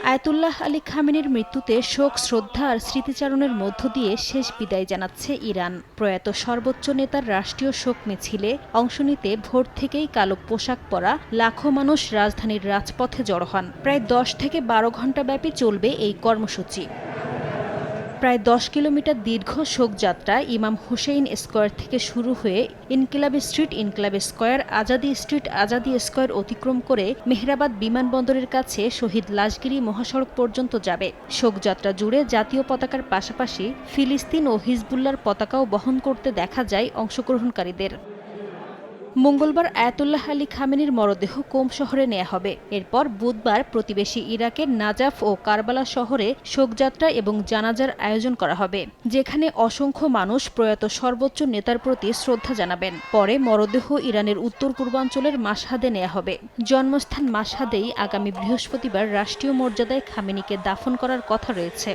Ayatollah Ali খামেনির মৃত্যুতে শোক, শ্রদ্ধা আর স্মৃতিচারণের মধ্য দিয়ে শেষ বিদায় জানাচ্ছে ইরান। প্রয়াত সর্বোচ্চ নেতার রাষ্ট্রীয় শোক মিছিলে অংশ নিতে ভোর থেকেই কালো পোশাক পরা লাখো মানুষ রাজধানীর রাজপথে জড়ো হন। প্রায় ১০ থেকে ১২ ঘণ্টা ব্যাপী চলবে এই কর্মসূচি। প্রায় ১০ কিলোমিটার দীর্ঘ শোকযাত্রা ইমাম হুসেইন স্কয়ার থেকে শুরু হয়ে ইনকিলাব স্ট্রিট, ইনকিলাব square, Azadi street, Azadi square অতিক্রম করে মেহরাবাদ বিমানবন্দরের কাছে শহীদ লাশগিরি মহাসড়ক পর্যন্ত যাবে। শোকযাত্রা জুড়ে জাতীয় পতাকার পাশাপাশি ফিলিস্তিন ও হিজবুল্লাহর পতাকাও বহন করতে দেখা যায় অংশগ্রহণকারীদের। মঙ্গলবার আয়াতুল্লাহ আলী খামেনির মরদেহ কোম শহরে নেওয়া হবে। এরপর বুধবার প্রতিবেশী ইরাকের নাজাফ ও কারবালা শহরে শোকযাত্রা এবং জানাজার আয়োজন করা হবে, যেখানে অসংখ্য মানুষ প্রয়াত সর্বোচ্চ নেতার প্রতি শ্রদ্ধা জানাবেন। পরে মরদেহ ইরানের উত্তর পূর্বাঞ্চলের মাশহাদে নেওয়া হবে। জন্মস্থান মাশহাদেই আগামী বৃহস্পতিবার রাষ্ট্রীয় মর্যাদায় খামেনিকে দাফন করার কথা রয়েছে।